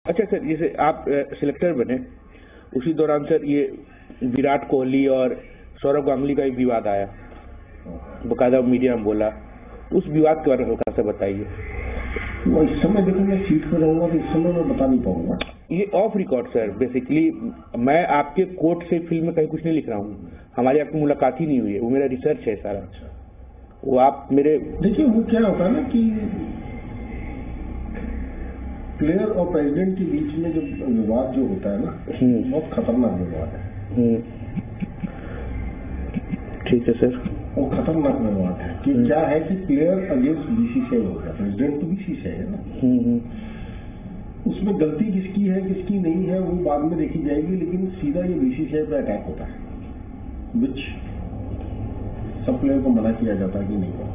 अच्छा सर, जैसे आप सिलेक्टर बने उसी दौरान सर ये विराट कोहली और सौरव गांगुली का एक विवाद आया, बकायदा मीडिया में बोला, उस विवाद के बारे में हल्का सा बताइए। वो इस समय देखो मैं सीट पर रहूंगा तो इस समय मैं बता नहीं पाऊंगा। ये ऑफ रिकॉर्ड सर, बेसिकली मैं आपके कोर्ट से फिल्म में कहीं कुछ नहीं लिख रहा हूँ, हमारी आपकी मुलाकात ही नहीं हुई है, वो मेरा रिसर्च है सारा। वो आप मेरे देखिए वो क्या होता है ना कि प्लेयर और प्रेसिडेंट के बीच में जो विवाद जो होता है ना, बहुत खतरनाक विवाद है। ठीक है सर। वो खतरनाक विवाद है कि क्या है कि प्लेयर अगेंस्ट बीसीसीआई हो गया, प्रेसिडेंट तो बीसीसीआई है ना। उसमें गलती किसकी है किसकी नहीं है वो बाद में देखी जाएगी, लेकिन सीधा ये बीसीसीआई पे अटैक होता है, विच सब प्लेयर को मना किया जाता है कि नहीं हो,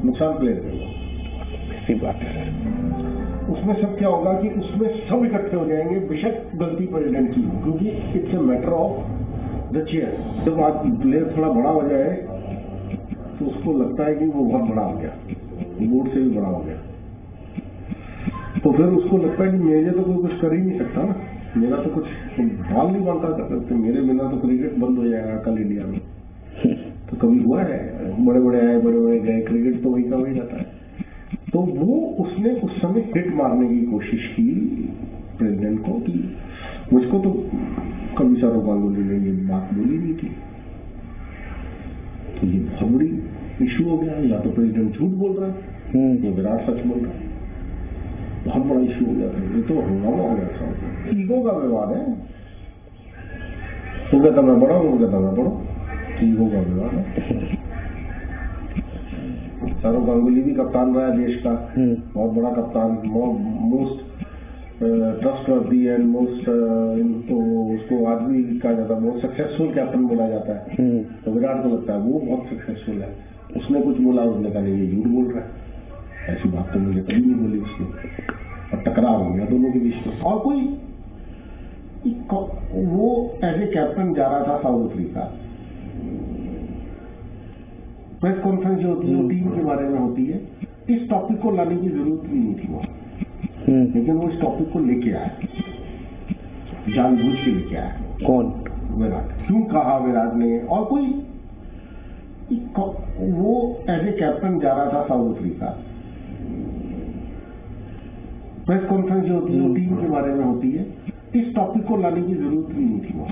नुकसान प्लेयर करेगा। ऐसी बात है। उसमें सब क्या होगा कि उसमें सब इकट्ठे हो जाएंगे, बेशक गलती प्रेसिडेंट की हो, क्योंकि it's a matter of the chair. जब आज प्लेयर थोड़ा बड़ा हो जाए तो उसको लगता है कि वो बहुत बड़ा हो गया, बोर्ड से भी बड़ा हो गया, तो फिर उसको लगता है कि मेरे तो कोई कुछ कर ही नहीं सकता ना, मेरा तो कुछ बॉल नहीं बनता कर सकते, मेरे बिना तो क्रिकेट बंद हो जाएगा कल इंडिया में। तो कभी हुआ है, बड़े बड़े आए बड़े बड़े गए, क्रिकेट तो वही का वही रहता है। तो वो उसने उस समय हिट मारने की कोशिश की प्रेसिडेंट को कि मुझको तो कभी सौरव गांगुली ने ये बात बोली नहीं थी, तो ये बहुत बड़ी इशू हो गया। या तो प्रेसिडेंट झूठ बोल रहा है या विराट सच बोल रहा है, बहुत बड़ा इशू हो गया था। ये तो हंगामा हो गया था, ईगो का विवाद है। वो कहता मैं बड़ा हूं, वो कहता मैं बड़ा, ईगो का विवाद है। सौरव गांगुली भी कप्तान रहा है देश का, बहुत बड़ा कप्तान, मोस्ट ट्रस्टवर्दी एंड मोस्ट, तो उसको आज भी कहा जाता है बहुत सक्सेसफुल कैप्टन बोला जाता है। तो विराट को लगता है वो बहुत सक्सेसफुल है, उसने कुछ बोला, उसने कहा नहीं ये झूठ बोल रहा है, ऐसी बात तो मुझे कभी नहीं बोली उसने, और टकराव हो गया दोनों के बीच में। और कोई वो एज ए कैप्टन जा रहा था साउथ अफ्रीका, प्रेस कॉन्फ्रेंस जो होती है वो टीम के बारे में होती है, इस टॉपिक को लाने की जरूरत भी नहीं थी वहां, लेकिन वो इस टॉपिक को लेके आया, जानबूझ के लेके आया। कौन? विराट। क्यों कहा विराट ने? और कोई वो एज ए कैप्टन जा रहा था साउथ अफ्रीका, प्रेस कॉन्फ्रेंस जो होती है वो टीम के बारे में होती है, इस टॉपिक को लाने की जरूरत भी नहीं थी वहां,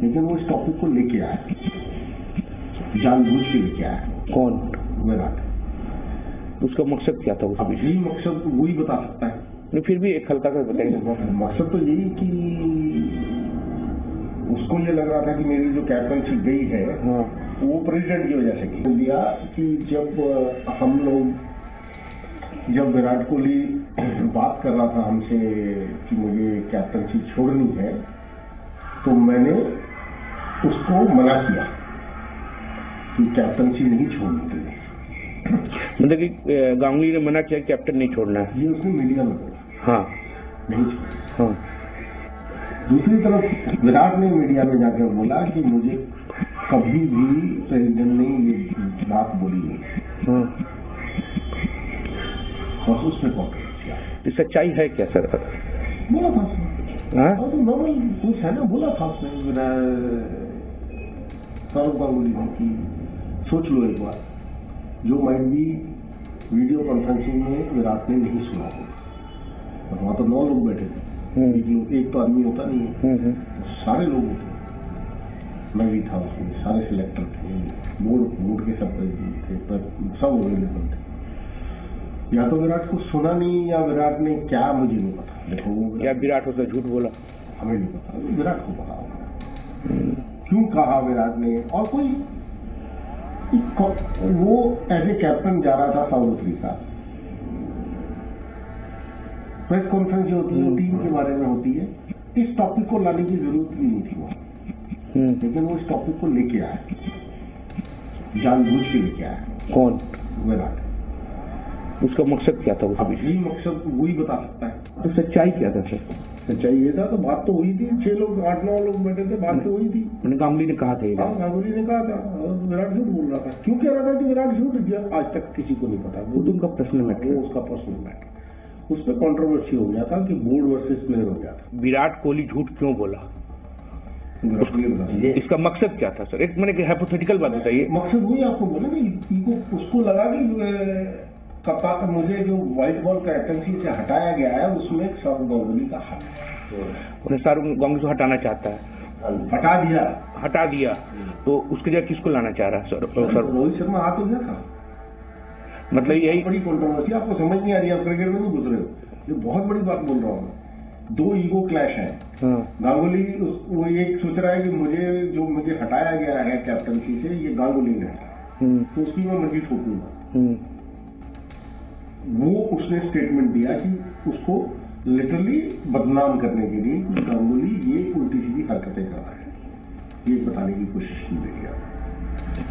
लेकिन वो इस टॉपिक को लेके आया, जानबूझ के लेके आया। कौन? विराट। उसका मकसद क्या था? अब यही मकसद वही बता सकता है। नहीं, फिर भी एक हल्का सा बताइए। मकसद तो यही कि उसको ये लग रहा था कि मेरी जो कैप्टनशिप गई है वो प्रेसिडेंट की वजह से की दिया कि जब विराट कोहली बात कर रहा था हमसे कि मुझे कैप्टनशिप छोड़नी है, तो मैंने उसको मना किया कि कैप्टनसी नहीं छोड़नी चाहिए। मतलब कि गांगुली ने मना किया कैप्टन नहीं छोड़ना है, ये उसने मीडिया में बोला। हाँ, नहीं छोड़ना। हाँ। दूसरी तरफ विराट ने मीडिया में जाकर बोला कि मुझे कभी भी प्रेसिडेंट ने ये बात बोली नहीं, बस उसने कॉन्फ्रेंस किया। सच्चाई है क्या सर? बोला था तो नॉर्मल कुछ है ना, बोला था उसने सौरव गांगुली ने कि सोच लो एक बार, जो माइट भी वीडियो कॉन्फ्रेंसिंग में विराट ने नहीं सुना होगा। वहां तो 9 लोग बैठे थे, एक तो आदमी होता नहीं है, सारे लोग होते, मैं भी था उसमें, सारे सिलेक्टर थे, बोर्ड के सब थे, पर सब अवेलेबल थे। या तो विराट को सुना नहीं या विराट ने क्या, मुझे नहीं पता। देखो या विराट उसने झूठ बोला, हमें नहीं पता, विराट को पता होगा क्यों कहा विराट ने। और कोई वो एज ए कैप्टन जा रहा था साउथ अफ्रीका, प्रेस कॉन्फ्रेंस जो होती है वो टीम के बारे में होती है, इस टॉपिक को लाने की जरूरत भी नहीं थी वहां, लेकिन वो इस टॉपिक को लेके आया, जानबूझ के लेके आया। कौन? विराट। उसका मकसद क्या था? अब यही मकसद वही बता सकता है। तो सच्चाई क्या था सर? सच्चाई ये था, तो बात तो हुई थी, 6 लोग 8-9 लोग बैठे थे, बात तो हुई थी। गांगुली ने कहा था, हाँ गांगुली ने कहा था, विराट झूठ बोल रहा था। क्यों कह रहा था कि विराट झूठ? आज तक किसी को नहीं पता, वो तो उनका पर्सनल मैटर, वो उसका पर्सनल मैटर। उसमें कंट्रोवर्सी हो गया था कि बोर्ड वर्सेस प्लेयर हो गया था। विराट कोहली झूठ क्यों बोला? इसका मकसद क्या था सर? एक मैंने हाइपोथेटिकल बात बताइए। मकसद वही आपको बोला कि इनको उसको लगा कि कप्तान मुझे जो व्हाइट बॉल कैप्टनसी से हटाया गया है उसमें सौरव गांगुली का हाथ है। उन्हें सौरव गांगुली को हटाना चाहता है, हटा दिया तो उसके जगह किसको लाना चाह रहा है सर? रोहित शर्मा आ तो गया था। मतलब यही बड़ी कंट्रोवर्सी आपको समझ नहीं आ रही, आप क्रिकेट में नहीं घुस रहे हो। ये बहुत बड़ी बात बोल रहा हूँ। दो ईगो क्लैश है। गांगुली वो एक सोच रहा है कि मुझे हटाया गया है कैप्टनसी से, ये गांगुली ने हटाया, तो उसकी मैं मर्जी ठोकूंगा। वो उसने स्टेटमेंट दिया कि उसको लिटरली बदनाम करने के लिए कि गांगुली ये उल्टी सीधी हरकतें कर रहा है, ये बताने की कोशिश की गई है।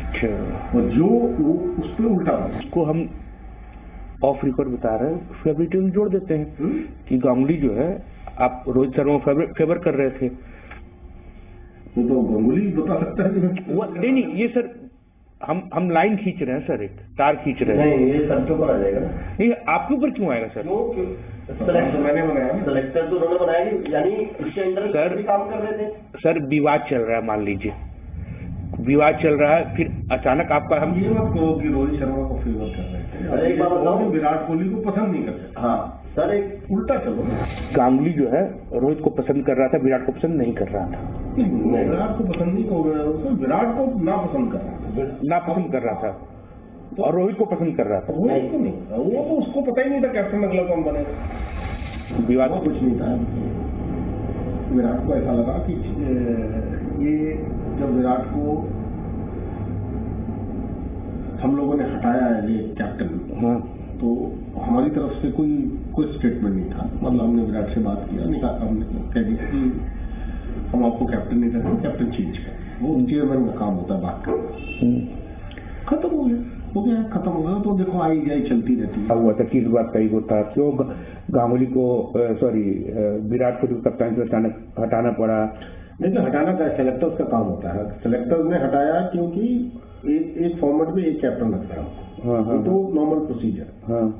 अच्छा। और जो वो उस पर उल्टा को हम ऑफ रिकॉर्ड बता रहे हैं, फेवरेट में जोड़ देते हैं कि गांगुली जो है आप रोहित शर्मा फेवर कर रहे थे। तो गांगुली बता सकता है कि नहीं ये सर हम लाइन खींच रहे हैं सर, एक तार खींच रहे हैं। नहीं ये सबके ऊपर आ जाएगा। नहीं आपके ऊपर क्यों आएगा सर? सेलेक्टर मैंने बनाया, सेलेक्टर तो उन्होंने बनाया, यानी इसके अंदर सर भी काम कर रहे थे। सर विवाद चल रहा है, मान लीजिए विवाद चल रहा है, फिर अचानक आपका हम ये मत कहो कि रोहित शर्मा को फेवर कर रहे थे। एक बात बताओ, विराट कोहली को पसंद नहीं करते। हाँ सर, एक उल्टा चलो। गांगुली जो है रोहित को पसंद कर रहा था, विराट को पसंद नहीं कर रहा था। विराट को पसंद नहीं कर रहा था, विराट को नापसंद कर रहा था, नापसंद कर रहा था और रोहित को पसंद कर रहा था। रोहित को नहीं, वो तो उसको पता ही नहीं था कैप्टन अगला कौन बनेगा। विवाद कुछ नहीं था। विराट को ऐसा लगा कि ये जब विराट को हम लोगों ने हटाया है ये कैप्टन, तो हमारी तरफ से कोई स्टेटमेंट नहीं था। मतलब हमने विराट से बात किया, नहीं कहा, हमने कह दिया कि हम आपको कैप्टन नहीं करते, कैप्टन चेंज करें। वो चेयरमैन का काम होता है बात करना। खत्म हो गया, खत्म हो गया। तो देखो आई जाई चलती रहती है। हुआ था किस बात का ही होता, क्यों गांगुली को विराट को कप्तान से अचानक हटाना पड़ा? नहीं, तो हटाना का सेलेक्टर्स का काम होता है। सेलेक्टर्स ने हटाया क्योंकि एक फॉर्मेट में एक कैप्टन लगता है, तो नॉर्मल प्रोसीजर,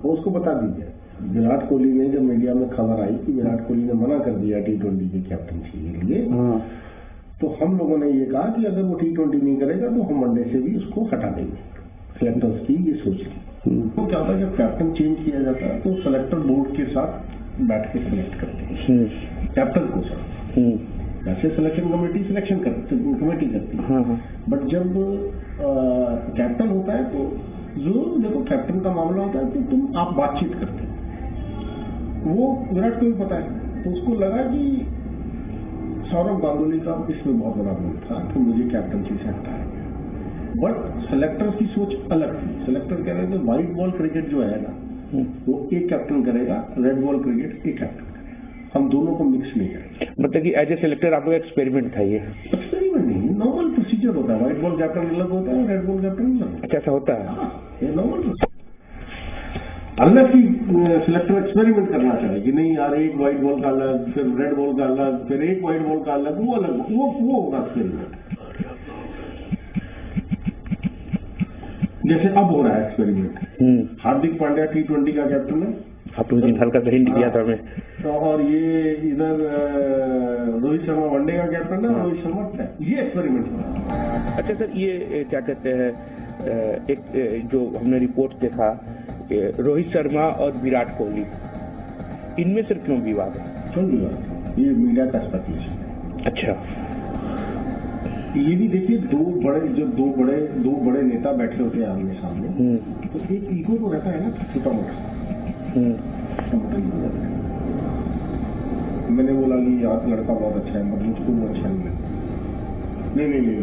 वो उसको बता दीजिए। विराट कोहली ने जब मीडिया में खबर आई कि विराट कोहली ने मना कर दिया T20 के कैप्टनसी के लिए, तो हम लोगों ने ये कहा कि अगर वो T20 नहीं करेगा तो हम वनडे से भी उसको हटा देंगे। सेलेक्टर्स की ये सोच थी। तो क्या होता है, जब कैप्टन चेंज किया जाता है तो सेलेक्टर बोर्ड के साथ बैठ के सिलेक्ट करते हैं कैप्टन को। सर वैसे सिलेक्शन कमेटी सिलेक्शन कमेटी करती है, बट जब कैप्टन होता है तो जरूर देखो कैप्टन का मामला होता है तो आप बातचीत करते हैं। वो विराट को भी पता है, तो उसको लगा कि सौरव गांगुली का इसमें बहुत बड़ा रोल था कि मुझे कैप्टनसी से हटाया गया। बट सेलेक्टर्स की सोच अलग थी। सेलेक्टर कह रहे थे व्हाइट बॉल क्रिकेट जो है ना, वो एक कैप्टन करेगा, रेड बॉल क्रिकेट एक कैप्टन, हम दोनों को मिक्स नहीं करेंगे। मतलब कि एज ए सेलेक्टर आप लोग एक्सपेरिमेंट था? ये एक्सपेरिमेंट नहीं, नॉर्मल प्रोसीजर होता है। व्हाइट बॉल कैप्टन अलग होता है, रेड बॉल कैप्टन अलग। अच्छा, ऐसा होता है? ये नॉर्मल प्रोसीजर। अलग की सिलेक्टर एक्सपेरिमेंट करना चाहिए कि नहीं यार, एक व्हाइट बॉल का अलग, फिर रेड बॉल का अलग, फिर एक व्हाइट बॉल का अलग, वो अलग, वो होगा एक्सपेरिमेंट। जैसे अब हो रहा है एक्सपेरिमेंट। हार्दिक पांड्या T20 का कैप्टन है, आप उस दिन हल्का सा हिंट दिया था हमें। और ये इधर रोहित शर्मा वनडे का कैप्टन है, रोहित शर्मा ये एक्सपेरिमेंट हो रहा है। अच्छा सर, ये क्या कहते हैं, एक जो हमने रिपोर्ट देखा रोहित शर्मा और विराट कोहली, इनमें सर क्यों विवाद है? क्यों विवाद? ये मीडिया का स्पेकुलेशन। अच्छा, ये भी देखिए, दो बड़े नेता बैठे होते हैं आमने सामने, तो एक ईगो तो रहता है ना, छोटा मोटा। मैंने बोला कि यार लड़का बहुत अच्छा है, मतलब मुझको वो अच्छा नहीं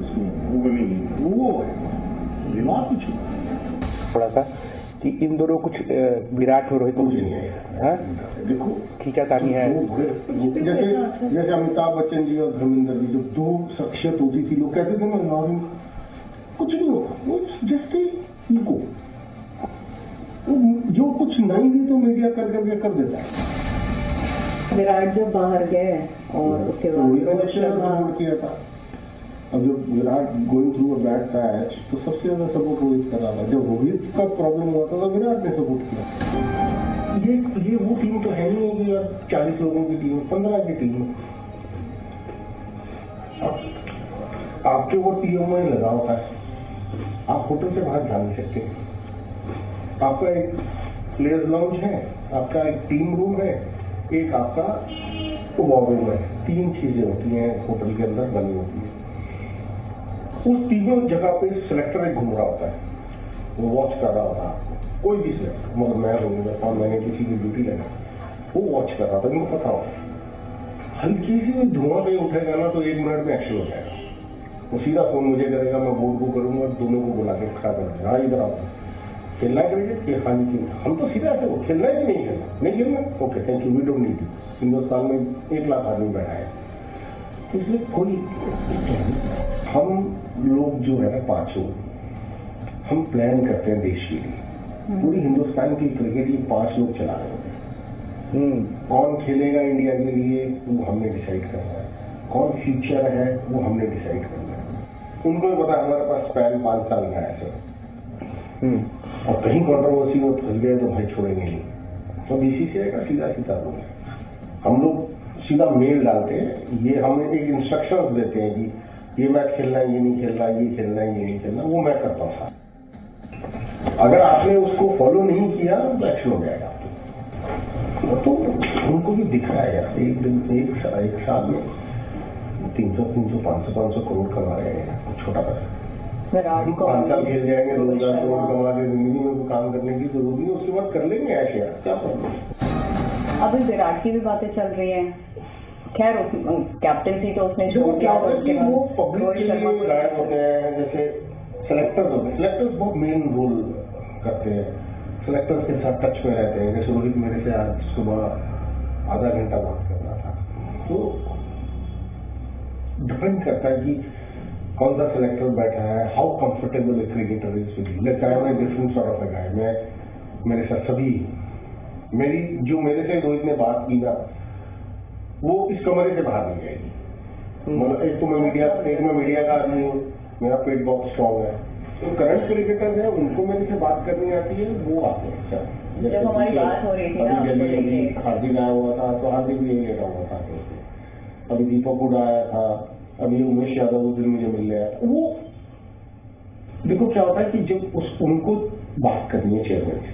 उसको वो नहीं, वो है विवाद कुछ थोड़ा सा कि इन दोनों कुछ विराट और रोहित है। देखो खींचातानी है। जैसे अमिताभ बच्चन जी और धर्मेंद्र जी, जो दो शख्सियत होती थी, लोग कहते थे ना कुछ नहीं होगा, वो जैसे इनको जो कुछ नहीं भी तो मीडिया कर देता है। विराट जब बाहर गए और उसके बाद किया था, अब जब Virat going through a bad patch तो सबसे ज्यादा सपोर्ट रोहित कर रहा था। जब रोहित का प्रॉब्लम हुआ था तो विराट ने सपोर्ट किया। ये वो टीम तो है नहीं है कि यार 40 लोगों की टीम, 15 की टीम। आपके वो टीम में लगा होता है, आप होटल से बाहर जा नहीं सकते। आपका एक प्लेयर्स लाउंज है, आपका एक टीम रूम है, एक आपका वॉर रूम है। 3 चीजें होती हैं होटल के अंदर बनी होती है। उस तीनों जगह पे सिलेक्टर एक घूम रहा होता है, वो वॉच कर रहा होता है। कोई भी सिलेक्टर, मगर मैं रहूंगा 5 महीने किसी की ड्यूटी लगा, वो वॉच कर रहा था। मुझे पता होगा हल्की सी धुआं पे उठेगा ना तो 1 मिनट में एक्शन हो जाएगा। वो सीधा फोन मुझे करेगा, मैं बोर्ड को करूंगा, दोनों को बुला के खड़ा कर देगा। हाँ इधर आओ, खेलना है क्रिकेट के हाँ जी, हम तो सीधा ऐसे खेलना है कि नहीं खेलना, नहीं खेलना okay thank you we don't need you. Hindustan में 1 लाख आदमी बैठा है, इसलिए कोई हम लोग जो है ना 5 हम प्लान करते हैं देश के लिए। पूरी हिंदुस्तान की क्रिकेट ये 5 लोग चला रहे हैं। कौन खेलेगा इंडिया के लिए वो हमने डिसाइड करना है, कौन फ्यूचर है वो हमने डिसाइड करना है। उनको पता है हमारे पास स्पैन 5 साल का है सर, और कहीं कंट्रोवर्सी में फंस गए तो भाई छोड़ेंगे नहीं। तो बीसीसीआई का सीधा लोग है, हम लोग सीधा मेल डालते हैं, ये हमें एक इंस्ट्रक्शन देते हैं कि ये मैच खेलना है, ये नहीं खेलना, ये खेलना है, ये नहीं खेलना, वो मैं करता हूँ साथ। अगर आपने उसको फॉलो नहीं किया तो एक्शन हो जाएगा। तो उनको भी दिख रहा है यार, एक साल में 300 500 करोड़ कमा रहे हैं, छोटा पैसा। 5 साल खेल जाएंगे, 2000 करोड़ कमा के जिंदगी में कोई काम करने की जरूरत नहीं, उसके बाद कर लेंगे ऐसे यार, क्या प्रॉब्लम। अभी विराट की भी बातें चल रही हैं, खैर कैप्टनसी तो उसने छोड़ दिया। वो पब्लिक के लिए गायब होते हैं, जैसे सेलेक्टर्स होते हैं, सेलेक्टर्स बहुत मेन रोल करते हैं, सेलेक्टर्स के साथ टच में रहते हैं। जैसे रोहित मेरे से आज सुबह आधा घंटा बात कर रहा था, तो डिपेंड करता है कि कौन सा सिलेक्टर बैठा है, how comfortable a cricketer is with you. Let's I am a different sort of a guy. मैं मेरे साथ सभी मेरी जो मेरे से रोहित ने बात की ना, वो इस कमरे से बाहर नहीं जाएगी। मतलब एक तो मैं मीडिया का आदमी हूँ, मेरा पेट बहुत स्ट्रॉन्ग है। तो करंट क्रिकेटर है, उनको मेरे से बात करनी आती है, वो आते हैं। जब हमारी बात हो रही थी ना, हार्दिक आया हुआ था तो हार्दिक भी यही लेटा हुआ था। अभी दीपक हुडा आया था, अभी उमेश यादव उस दिन मुझे मिल गया। वो देखो क्या होता है कि जब उनको बात करनी है चेयरमैन से,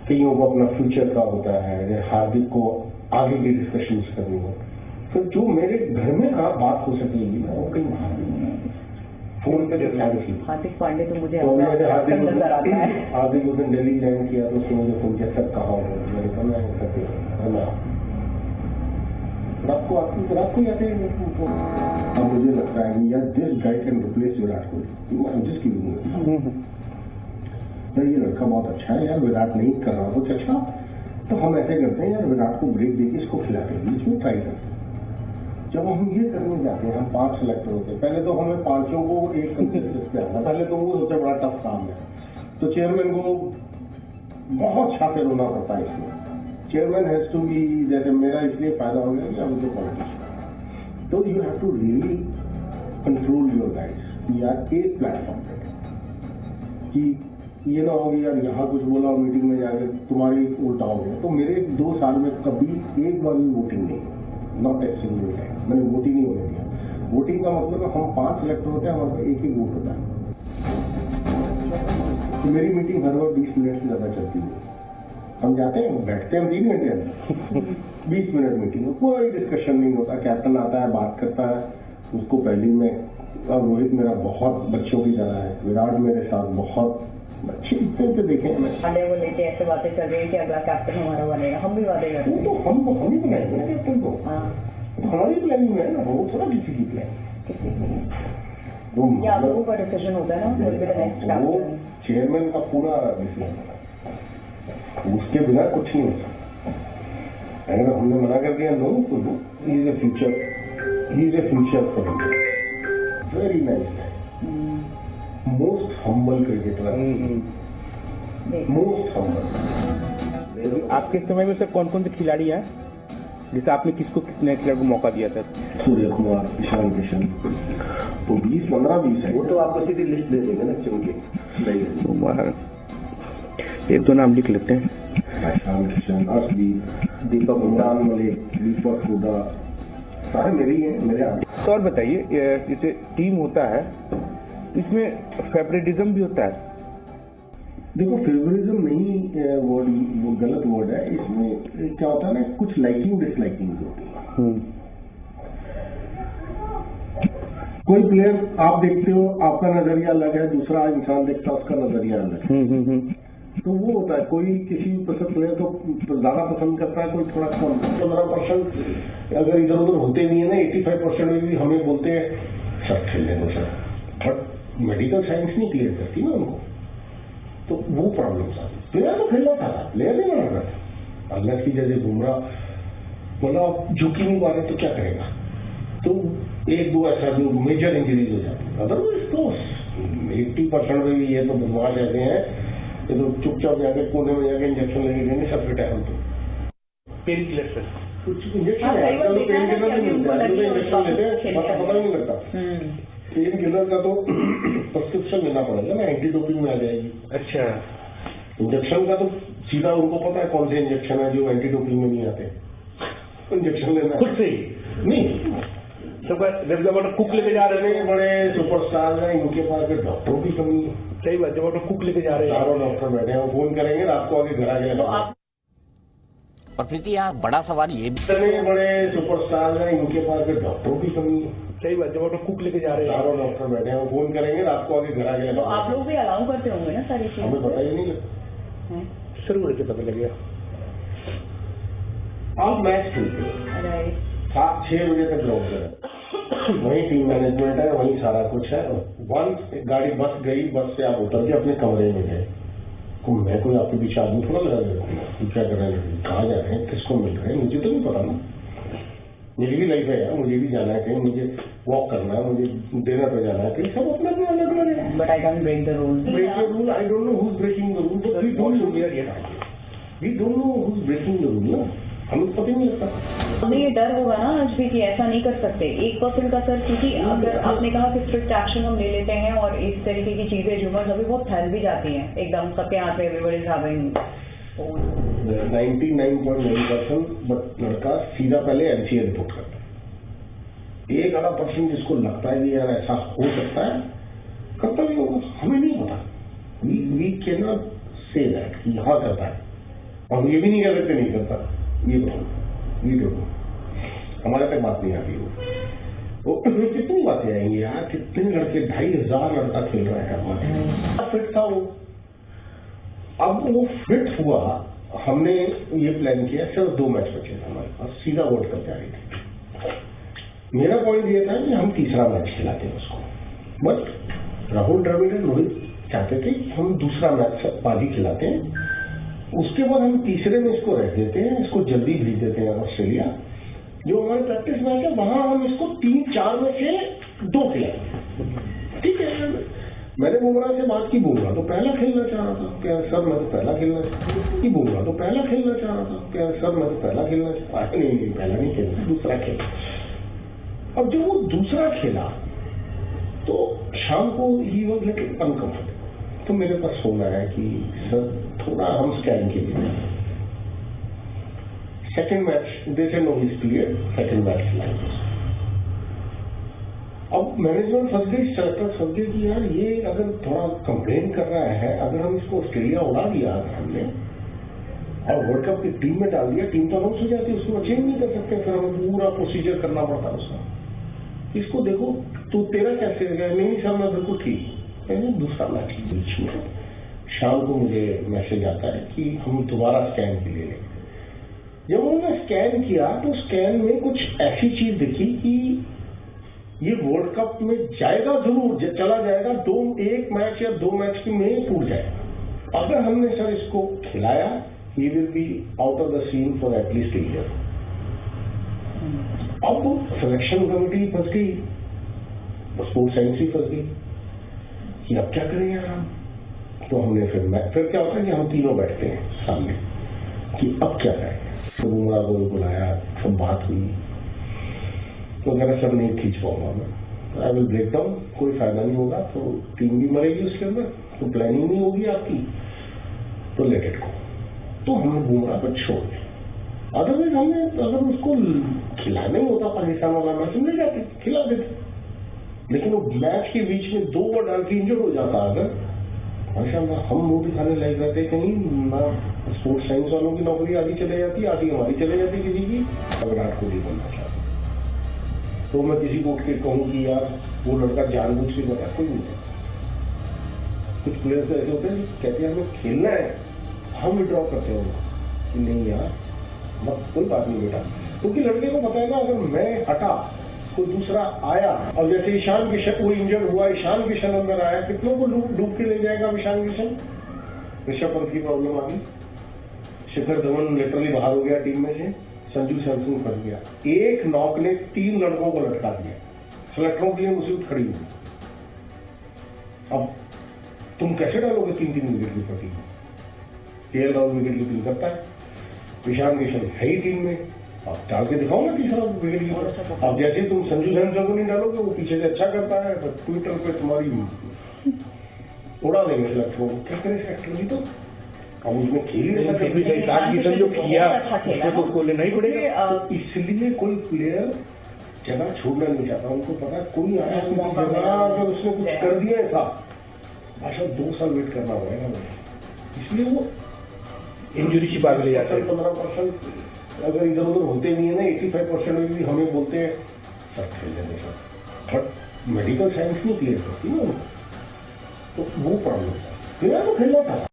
कईयों को अपना फ्यूचर का होता है, हार्दिक को आगे की डिस्कशन करनी हो, तो जो मेरे घर में बात हो सकेगी ना, वो कहीं बाहर नहीं फोन पे हार्दिक पांडे तो मुझे हार्दिक उस दिन दिल्ली ज्वाइन किया तो उसने मुझे फोन किया, सर कहाँ हो? मैंने कहा मैं रात को आते हैं। अब मुझे लगता है कि यार this guy can replace Virat Kohli, जिसकी ये लड़का बहुत अच्छा है यार, विराट नहीं कर रहा कुछ अच्छा, तो हम ऐसे करते हैं यार, विराट को ब्रेक देके इसको खिलाते हैं, बीच में ट्राई करते हैं। जब हम ये करने जाते हैं, हम 5 सेलेक्टर होते हैं, पहले तो हमें 5 को एक कंसेंसस पे आना, पहले तो वो सबसे बड़ा टफ काम है। तो चेयरमैन को बहुत छापे रोना पड़ता है इसमें। चेयरमैन हैज टू बी, जैसे मेरा इसलिए फायदा हो गया कि अब मुझे पॉलिटिशियन, तो you have to really control your guides यार, एक प्लेटफॉर्म पे कि ये ना हो कि यार यहाँ कुछ बोला और मीटिंग में जाके तुम्हारी उल्टा हो गया। तो मेरे 2 साल में कभी एक बार भी वोटिंग नहीं, नॉट ए सिंगल टाइम मैंने वोटिंग नहीं होने दिया। वोटिंग का मतलब है हम 5 सेलेक्टर होते हैं, हमारे पास एक ही वोट होता है। तो मेरी मीटिंग हर वक्त 20 मिनट से ज्यादा चलती है। हम जाते हैं, बैठते हैं 3 घंटे 20 मिनट मीटिंग में कोई डिस्कशन नहीं होता। कैप्टन आता है, बात करता है, उसको पहली में। अब रोहित मेरा बहुत बच्चों की तरह है, विराट मेरे साथ बहुत अच्छे इतने देखे हैं। पांडे को लेके ऐसे बातें चल रही है कि अगला कैप्टन हमारा बनेगा, हम भी बातें कर रहे हैं। तो हम ही बनाएंगे ना कैप्टन को, हमारी प्लानिंग में है ना, वो थोड़ा किसी की प्लानिंग। या लोगों का डिसीजन होता है ना, वो चेयरमैन का पूरा डिसीजन होता है, उसके बिना कुछ नहीं हो सकता। अगर हमने मना कर दिया नो तो no, he is a future for India, very nice guy, most humble cricketer, most humble. आपके समय में सर कौन कौन से खिलाड़ी हैं जैसे आपने किसको कितने खिलाड़ी को मौका दिया था? सूर्य कुमार, ईशान किशन, तो 20-15-20 है। वो तो आपको सीधी लिस्ट दे देंगे ना चुन के। एक दो नाम लिख लेते हैं। ईशान किशन, अर्शदीप, दीपक उमरान मलिक, दीपक हुडा, सारे मेरे ही हैं, मेरे आगे। तो और बताइए, जैसे टीम होता है इसमें फेवरेटिज्म भी होता है? देखो, फेवरिज्म नहीं वर्ड, वो गलत वर्ड है। इसमें क्या होता है ना, कुछ लाइकिंग डिसलाइकिंग होती है। कोई प्लेयर आप देखते हो, आपका नजरिया अलग है, दूसरा इंसान देखता है, उसका नजरिया अलग है। तो वो होता है, कोई किसी प्लेयर को ज्यादा पसंद करता है, कोई थोड़ा कम। 15% अगर इधर उधर होते भी है ना, 85% में भी हमें बोलते हैं सर खेलने दो सर, बट मेडिकल साइंस नहीं क्लियर करती ना उनको, तो वो प्रॉब्लम था। प्लेयर तो खेलना था, प्लेयर नहीं बना था। अल्लाह की जैसे बुमराह बोला झुक ही नहीं पा रहे तो क्या करेगा, तो एक दो ऐसा जो मेजर इंजरीज हो जाती, अदरवाइज तो 80% में भी ये तो बदमाश ऐसे हैं, ये तो चुपचाप जाके कोने में जाके इंजेक्शन लेके देंगे सबके टाइम। तो पेन किलर सर कुछ इंजेक्शन आजकल तो पेन किलर नहीं मिलता है, इंजेक्शन लेते हैं, पता नहीं लगता। पेन किलर का तो प्रिस्क्रिप्शन लेना पड़ेगा ना, एंटी डोपिंग में आ जाएगी। अच्छा, इंजेक्शन का तो सीधा उनको पता है कौन से इंजेक्शन है जो एंटी डोपिंग में नहीं आते, इंजेक्शन लेना खुद से नहीं। जब कुक लेके जा रहे हैं, बड़े सुपरस्टार हैं, इनके पास के डॉक्टरों की कमी है। सही बात, जब कुक लेके जा रहे हैं, चारों डॉक्टर बैठे हैं, फोन करेंगे रात को आगे घर आ गए। और प्रीति, यहाँ बड़ा सवाल ये भी, इतने बड़े सुपरस्टार हैं, इनके पास के डॉक्टरों की कमी है। सही बात, जब कुक लेके जा रहे हैं, चारों डॉक्टर बैठे हैं, फोन करेंगे रात को आगे घर आ गए। तो आप लोग भी अलाउ करते होंगे ना सारी चीजें? हमें पता ही नहीं लगता, शुरू से पता लग गया। आप मैच खेलते हो, राइट, 7-6 बजे तक ग्राउंड पर वही टीम मैनेजमेंट है, वही सारा कुछ है। वंस गाड़ी बस गई, बस से आप उतर के अपने कमरे में गए, तो मैं कोई आपके पीछे आदमी थोड़ा लगा देता, क्या कर रहे हैं, कहाँ जा रहे हैं, किसको मिल रहे हैं, मुझे तो नहीं पता ना। मेरी भी लाइफ है यार, मुझे भी जाना है कहीं, मुझे वॉक करना है, मुझे डिनर पे जाना है कहीं, सब अपने अपने अलग अलग है। But I don't break the rule. Break the rule, I don't know who is breaking the rule, but we don't know who is breaking the rule ना, हमें पता ही नहीं लगता। हमें ये डर होगा ना आज भी कि ऐसा नहीं कर सकते 1% का सर, क्योंकि अगर आपने कहा कि स्ट्रिक्ट एक्शन हम ले लेते हैं और इस तरीके की चीजें ह्यूमर्स अभी बहुत फैल भी जाती हैं एकदम सबके हाथ में, एवरीबॉडी इज हैविंग 99.9%, बट लड़का सीधा पहले एनसीए रिपोर्ट करता है। 1-2% जिसको लगता है कि यार ऐसा हो सकता है, करता नहीं होगा, हमें नहीं पता। We can not say that कि हाँ करता है, और हम ये भी नहीं कह सकते नहीं करता, ये बताओ, हमारे तक बात नहीं आती वो कितनी बातें आएंगी यार, कितने लड़के 2500 लड़का खेल रहा है हमारे, फिट था वो। अब वो फिट हुआ, हमने ये प्लान किया, सिर्फ 2 मैच बचे थे हमारे पास, सीधा वर्ल्ड कप जा रही थी। मेरा पॉइंट ये था कि हम तीसरा मैच खिलाते हैं उसको, बट राहुल द्रविड़ और रोहित चाहते थे कि हम दूसरा मैच बाजी खिलाते हैं, उसके बाद हम तीसरे में इसको रख देते हैं, इसको जल्दी भेज देते हैं ऑस्ट्रेलिया। जो हमारे प्रैक्टिस मैच है वहां हम इसको 3-4 में से 2 खिलाते, ठीक है। मैंने बुमराह से बात की, बुमराह तो पहला खेलना चाह रहा था, क्या सर मैं तो पहला खेलना चाहता कि बुमराह तो पहला खेलना चाह रहा था, क्या सर मैं तो पहला खेलना चाहता, नहीं पहला नहीं खेलना, दूसरा खेला। अब जब वो दूसरा खेला तो शाम को ही वो लिटिल अनकंफर्टेबल, तो मेरे पास फोन आया कि सर थोड़ा हम स्कैन के लिए सेकंड मैच जैसे know his clear, second match खिलाएंगे। अब मैनेजमेंट फंस गई, सेलेक्टर फंस गई कि यार ये अगर थोड़ा कंप्लेन कर रहा है, अगर हम इसको ऑस्ट्रेलिया उड़ा दिया हमने और वर्ल्ड कप की टीम में डाल दिया, टीम तो आउट हो जाती है, उसको चेंज नहीं कर सकते, फिर हमें पूरा प्रोसीजर करना पड़ता है उसका। इसको देखो तो तेरा कैसे गया, नहीं सर मैं बिल्कुल ठीक, दूसरा मैच बीच में शाम को मुझे मैसेज आता है कि हम दोबारा स्कैन के लिए लेंगे। जब उन्होंने स्कैन किया तो स्कैन में कुछ ऐसी चीज दिखी कि ये वर्ल्ड कप में जाएगा जरूर, चला जाएगा, 1 मैच या 2 मैच में टूट जाएगा। अगर हमने सर इसको खिलाया, he will be out of the scene for at least 1 year. अब सिलेक्शन कमेटी फंस गई, स्पोर्ट्स साइंस ही फंस गई कि अब क्या करें यार हम। तो हमने फिर क्या होता है कि हम तीनों बैठते हैं सामने कि अब क्या करें। तो बुमराह को बुलाया, सब बात हुई, तो कह रहा सर नहीं खींच पाऊंगा मैं, आई विल ब्रेक डाउन, कोई फायदा नहीं होगा, तो टीम भी मरेगी उसके अंदर, तो प्लानिंग नहीं होगी आपकी, तो लेट इट गो। तो हमने बुमराह पर छोड़ दिया। अदरवाइज हमने अगर उसको खिलाना ही होता पाकिस्तान वाला मैच हम ले जाते, खिला देते, लेकिन वो मैच के बीच में 2 ओवर डाल के इंजर्ड हो जाता अगर, माशाअल्लाह हम मुंह दिखाने लग जाते, कहीं ना स्पोर्ट्स साइंस वालों की नौकरी आधी चले जाती, आधी हमारी चले जाती किसी की। विराट कोहली बनना चाहता तो मैं किसी को उठ के कहूँ कि यार वो लड़का जानबूझ के बता, कोई नहीं है। कुछ प्लेयर्स ऐसे होते हैं कहते हैं हमें खेलना है, हम विड्रॉ करते हैं कि नहीं यार मत, कोई बात नहीं बेटा, क्योंकि लड़के को पता है ना अगर मैं हटा कोई दूसरा आया, और जैसे ईशान किशन वो इंजर्ड हुआ, ईशान किशन अंदर आया, कितनों को डूब के ले जाएगा ईशान किशन। ऋषभ पंत की प्रॉब्लम आ गई, शिखर धवन लिटरली बाहर हो गया टीम में से, संजू सैमसन फंस गया, एक नॉक ने 3 लड़कों को लटका दिया, सेलेक्टरों के लिए मुसीबत खड़ी हुई। अब तुम कैसे डालोगे 3-3 विकेट की प्रति? केएल राहुल विकेट कीपिंग करता है, ईशान किशन है ही टीम में, आप डाल के दिखाओ ना तीसरा विकेट कीपर। अब जैसे तुम संजू सैमसन को नहीं डालोगे, वो पीछे से अच्छा करता है, तो ट्विटर पे तुम्हारी उड़ा देंगे सेलेक्टरों को। क्या करें सेलेक्टर भी, तो अब उसमें खेल ही जो किया उसको तो उसको लेना ही पड़ेगा। तो इसलिए कोई प्लेयर जगह छोड़ना नहीं चाहता, उनको पता है कोई आया जगह अगर उसने कुछ कर दिया था भाषा 2 साल वेट करना पड़ेगा मुझे, इसलिए वो इंजरी की बात ले जाते हैं। 15% अगर इधर उधर होते नहीं है ना, 85% में भी हमें बोलते हैं सर खेल लेंगे सर, बट मेडिकल साइंस नहीं क्लियर करती ना, तो वो प्रॉब्लम था, फिर तो खेलना था।